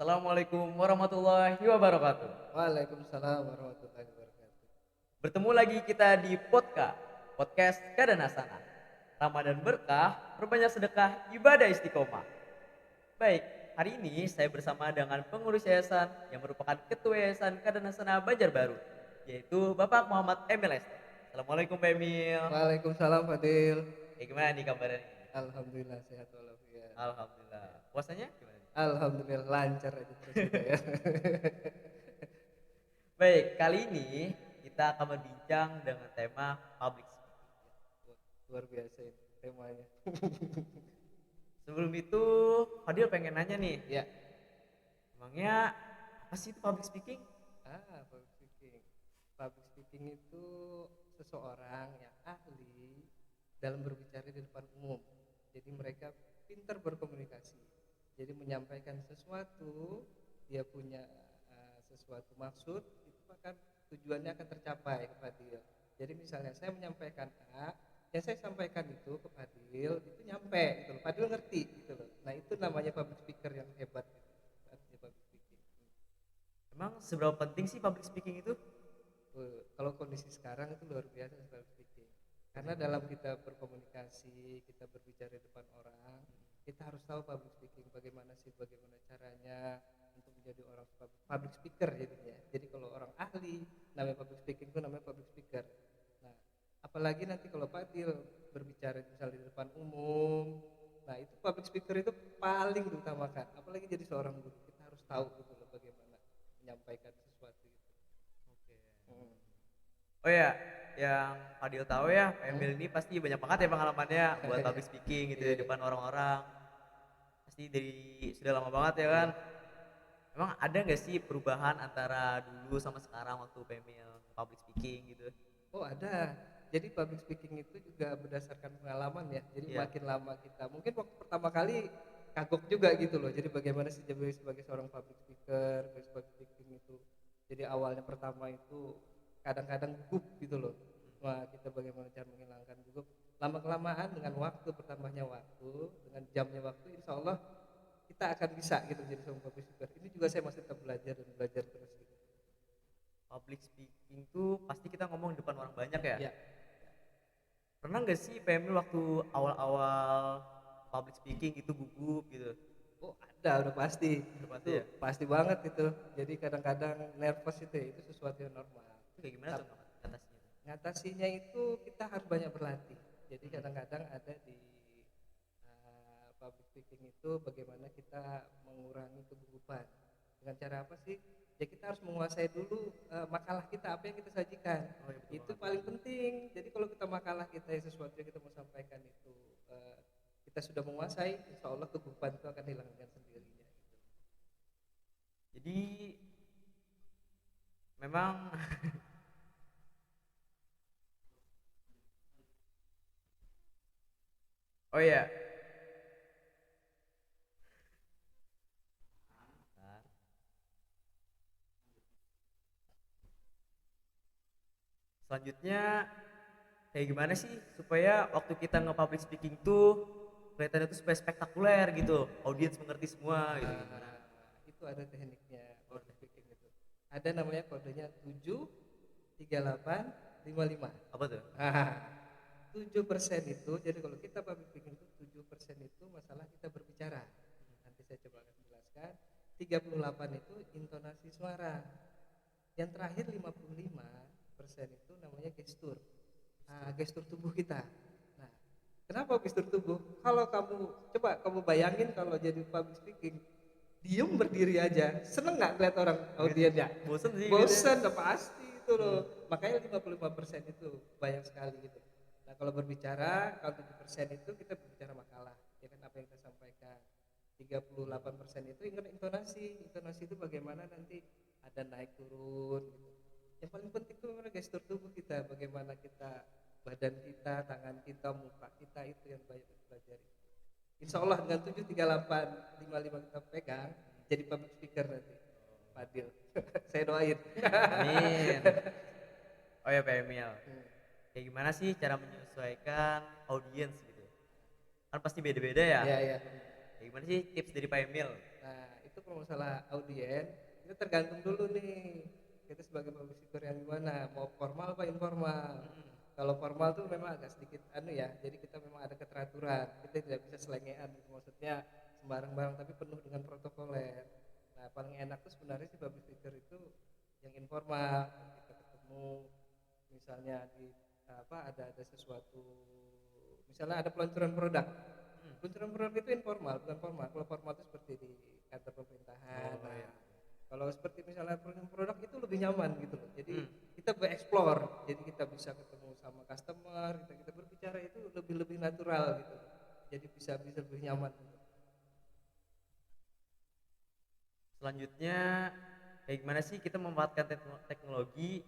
Assalamualaikum warahmatullahi wabarakatuh. Waalaikumsalam warahmatullahi wabarakatuh. Bertemu lagi kita di podcast Kadanasana. Ramadan berkah, perbanyak sedekah, ibadah istiqomah. Baik, hari ini saya bersama dengan pengurus yayasan yang merupakan ketua yayasan Kadanasana Banjarbaru, yaitu Bapak Muhammad Emil Ester. Assalamualaikum Pak Emil. Waalaikumsalam Fadil. Gimana nih kabarnya nih? Alhamdulillah sehat walafiat. Alhamdulillah. Puasanya gimana nih? Alhamdulillah lancar aja terus kita ya. Baik, kali ini kita akan berbincang dengan tema public speaking. Luar biasa ini temanya. Sebelum itu, Fadil pengen nanya nih, Ya. emangnya apa sih itu public speaking? Public speaking. Public speaking itu seseorang yang ahli dalam berbicara di depan umum. Jadi mereka pintar berkomunikasi. Jadi menyampaikan sesuatu, dia punya sesuatu maksud, itu akan tujuannya akan tercapai ke Fadil. Jadi misalnya saya menyampaikan A, yang saya sampaikan itu ke Fadil itu nyampe gitu loh. Fadil ngerti gitu loh. Nah itu namanya public speaker yang hebat gitu. Artinya public speaking. Emang seberapa penting sih public speaking itu? Kalau kondisi sekarang itu luar biasa public speaking. Karena dalam kita berkomunikasi, kita berbicara di depan orang, kita harus tahu public speaking bagaimana caranya untuk menjadi orang public speaker jadinya. Jadi kalau orang ahli namanya public speaking itu namanya public speaker. Nah, apalagi nanti kalau Fadil berbicara misalnya di depan umum, nah itu public speaker itu paling diutamakan. Apalagi jadi seorang guru, kita harus tahu gitu loh bagaimana menyampaikan sesuatu itu. Oke. Oh ya, yang Fadil tahu ya, Pak Emil ini pasti banyak banget ya pengalamannya buat public speaking gitu di depan orang-orang. Pasti dari sudah lama banget ya kan? Emang ada nggak sih perubahan antara dulu sama sekarang waktu Pak Emil public speaking gitu? Oh ada. Jadi public speaking itu juga berdasarkan pengalaman ya. Jadi Iya. makin lama kita, mungkin waktu pertama kali kagok juga gitu loh. Jadi bagaimana sih sebagai seorang public speaker, public speaking itu. Jadi awalnya pertama itu kadang-kadang gugup gitu loh. Wah kita bagaimana cara menghilangkan gugup. Lama kelamaan dengan waktu, bertambahnya waktu, dengan jamnya waktu, insya Allah kita akan bisa gitu jadi seorang public speaker. Ini juga saya masih tetap belajar dan belajar terus gitu. Public speaking tuh pasti kita ngomong di depan orang banyak ya? Ya. Pernah nggak sih Pak Emil waktu awal-awal public speaking itu gugup gitu? Oh ada, udah pasti. Udah pasti Itu ya? pasti banget itu. Jadi kadang-kadang nervous itu sesuatu yang normal. Itu kayak gimana tuh ngatasinya? Ngatasinya itu kita harus banyak berlatih. Jadi kadang-kadang ada di public speaking itu bagaimana kita mengurangi kegugupan. Dengan cara apa sih? Ya kita harus menguasai dulu makalah kita, apa yang kita sajikan. Oh, iya, betul Itu banget. paling penting. Jadi kalau kita makalah kita sesuatu yang kita mau sampaikan itu kita sudah menguasai, insya Allah kegugupan itu akan hilang dengan sendirinya. Jadi memang oh ya. Selanjutnya kayak gimana sih supaya waktu kita nge-public speaking tuh kelihatannya tuh supaya spektakuler gitu, audiens mengerti semua gitu gimana? Itu ada tekniknya public speaking itu. Ada namanya kodenya 7 38 55. Apa tuh? 7% itu, jadi kalau kita public speaking itu 7% itu masalah kita berbicara. Nanti saya coba akan jelaskan. 38 itu intonasi suara. Yang terakhir 55% itu namanya gestur. Gestur tubuh kita. Nah, kenapa gestur tubuh? Kalau kamu bayangin kalau jadi public speaking, diem berdiri aja, seneng nggak lihat orang audiensnya? Bosen sih. Bosen, udah pasti itu loh. Makanya 55% itu banyak sekali gitu. Nah kalau berbicara, kalau 7% itu kita berbicara makalah, ya kan apa yang kita sampaikan. 38% itu ingat intonasi itu bagaimana nanti ada naik turun gitu. Yang paling penting itu memang gestur tubuh kita, bagaimana kita, badan kita, tangan kita, muka kita, itu yang banyak kita pelajari. Insya Allah dengan 7 38 55 kita pegang, jadi public speaker nanti Fadil. Saya doain. Amin. Oh ya Pak Emil, kayak gimana sih cara menyesuaikan audiens gitu? Kan pasti beda-beda ya. Iya. Kayak gimana sih tips dari Pak Emil? Nah itu kalau masalah audien itu tergantung dulu nih kita sebagai publisher yang gimana, mau formal apa informal. Kalau formal tuh memang agak sedikit ya, jadi kita memang ada keteraturan, kita tidak bisa selengean gitu, maksudnya sembarang-barang tapi penuh dengan protokoler. Nah paling enak tuh sebenarnya sih publisher itu yang informal, kita ketemu misalnya di ada sesuatu, misalnya ada peluncuran produk. Peluncuran produk itu informal, bukan formal. Kalau formal itu seperti di kantor pemerintahan. Oh, iya. Kalau seperti misalnya peluncuran produk itu lebih nyaman gitu loh. Jadi kita bereksplor, jadi kita bisa ketemu sama customer, kita berbicara itu lebih natural gitu. Jadi bisa lebih nyaman. Selanjutnya, kayak gimana sih kita memanfaatkan teknologi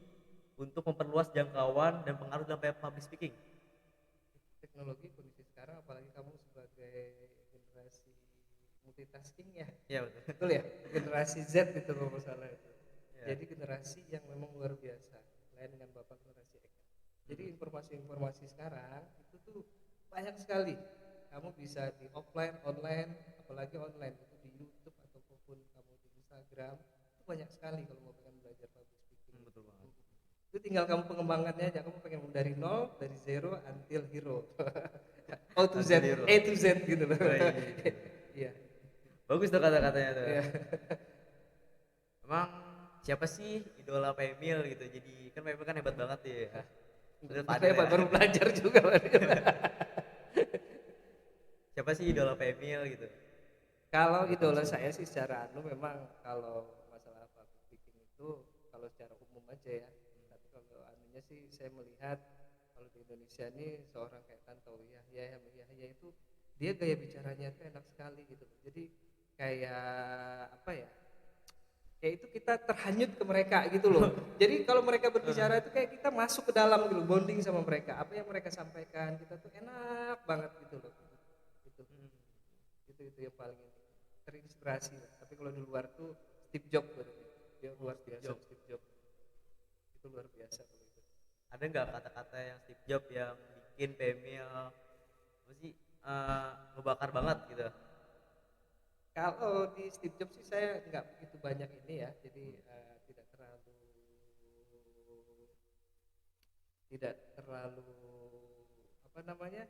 untuk memperluas jangkauan dan pengaruh dalam public speaking? Teknologi kondisi sekarang, apalagi kamu sebagai generasi multitasking ya. Iya betul. Betul ya, generasi Z itu kalau masalah itu. Ya. Jadi generasi yang memang luar biasa, lain dengan bapak generasi X. Jadi informasi-informasi sekarang itu tuh banyak sekali. Kamu bisa di offline, online, apalagi online itu di YouTube ataupun kamu di Instagram itu banyak sekali kalau mau pengen belajar public speaking. Betul banget. Itu tinggal kamu pengembangannya aja, kamu pengen dari nol, dari zero until hero. O to Z, A to Z gitu loh. Oh, iya. Iya. Bagus tuh kata-katanya tuh. Iya. Emang siapa sih idola Pak Emil gitu? Jadi kan Pak Emil kan hebat banget ya. Betul, Saya baru belajar juga. Siapa sih idola Pak Emil gitu? Kalau idola saya sih secara memang kalau masalah public speaking itu kalau secara umum aja ya. Tapi kalau anunya sih saya melihat kalau di Indonesia ini seorang kayak Tantowi Yahya itu dia gaya bicaranya tuh enak sekali gitu. Jadi kayak apa ya? Kayak itu kita terhanyut ke mereka gitu loh. Jadi kalau mereka berbicara itu kayak kita masuk ke dalam gitu, bonding sama mereka. Apa yang mereka sampaikan kita tuh enak banget gitu loh. Itu yang paling terinspirasi. Tapi kalau di luar tuh Steve Jobs berarti. Dia luar biasa Steve Jobs. Itu luar biasa kalau itu. Ada nggak kata-kata yang Steve Jobs yang bikin Pak Emil apa sih ngebakar banget gitu? Kalau di Steve Jobs sih saya nggak begitu banyak ini ya, jadi tidak terlalu apa namanya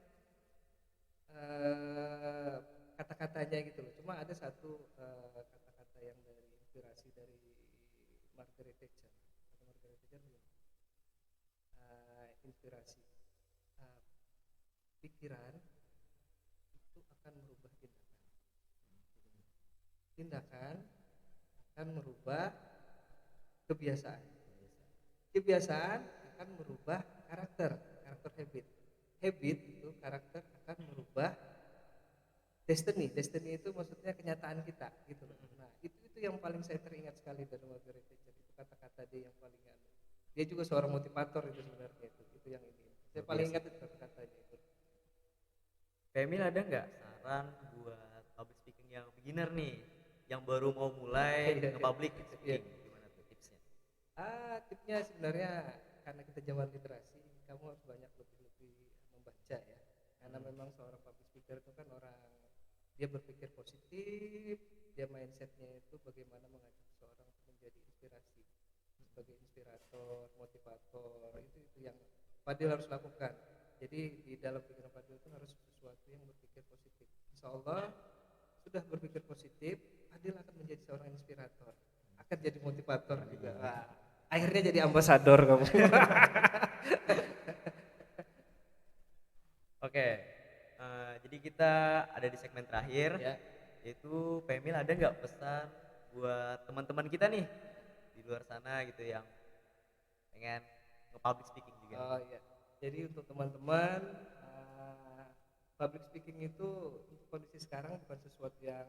kata-katanya gitu loh. Cuma ada satu kata-kata yang dari inspirasi dari Margaret Thatcher. Inspirasi pikiran itu akan merubah tindakan akan merubah kebiasaan akan merubah karakter habit itu karakter akan merubah destiny itu maksudnya kenyataan kita gitu loh. Nah itu yang paling saya teringat sekali dari Margaret Thatcher, itu kata-kata dia yang paling dia juga seorang motivator itu sebenarnya, itu yang ini saya paling ingat itu kata-katanya itu. Emil ada nggak saran buat public speaking yang beginner nih, yang baru mau mulai nge-public speaking? Gimana tuh tipsnya? Tipsnya sebenarnya karena kita zaman literasi, kamu harus banyak lebih membaca ya. Karena memang seorang public speaker itu kan orang dia berpikir positif, dia mindsetnya itu bagaimana mengajak seseorang menjadi inspirasi, sebagai inspirator, motivator, itu yang Fadil harus lakukan. Jadi di dalam pikiran Fadil itu harus sesuatu yang berpikir positif. Insya Allah sudah berpikir positif, Fadil akan menjadi seorang inspirator, akan jadi motivator juga. Wah, akhirnya jadi ambasador kamu. Oke, jadi kita ada di segmen terakhir, yaitu Pak Emil ada nggak pesan buat teman-teman kita nih di luar sana gitu yang pengen nge-public speaking juga? Oh iya. Jadi untuk teman-teman, public speaking itu untuk kondisi sekarang bukan sesuatu yang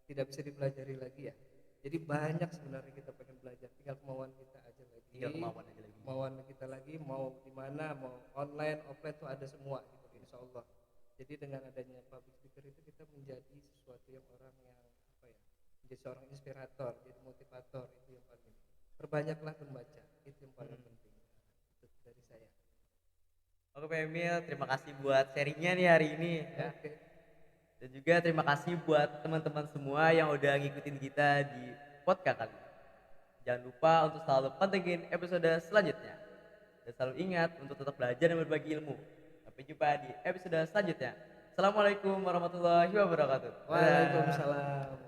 tidak bisa dipelajari lagi ya. Jadi banyak sebenarnya kita pengen belajar, tinggal kemauan kita aja lagi. Kemauan kita lagi, mau di mana, mau online, offline tuh ada semua gitu, insya Allah. Jadi dengan adanya public speaker itu kita menjadi sesuatu yang orang yang menjadi seorang inspirator, jadi motivator, itu yang paling. Perbanyaklah membaca, itu yang paling penting. Itu dari saya. Oke Pak Emil, terima kasih buat sharingnya nih hari ini. Ya. Oke. Dan juga terima kasih buat teman-teman semua yang udah ngikutin kita di podcast kali ini. Jangan lupa untuk selalu pantengin episode selanjutnya. Dan selalu ingat untuk tetap belajar dan berbagi ilmu. Sampai jumpa di episode selanjutnya. Assalamualaikum warahmatullahi wabarakatuh. Dadah. Waalaikumsalam.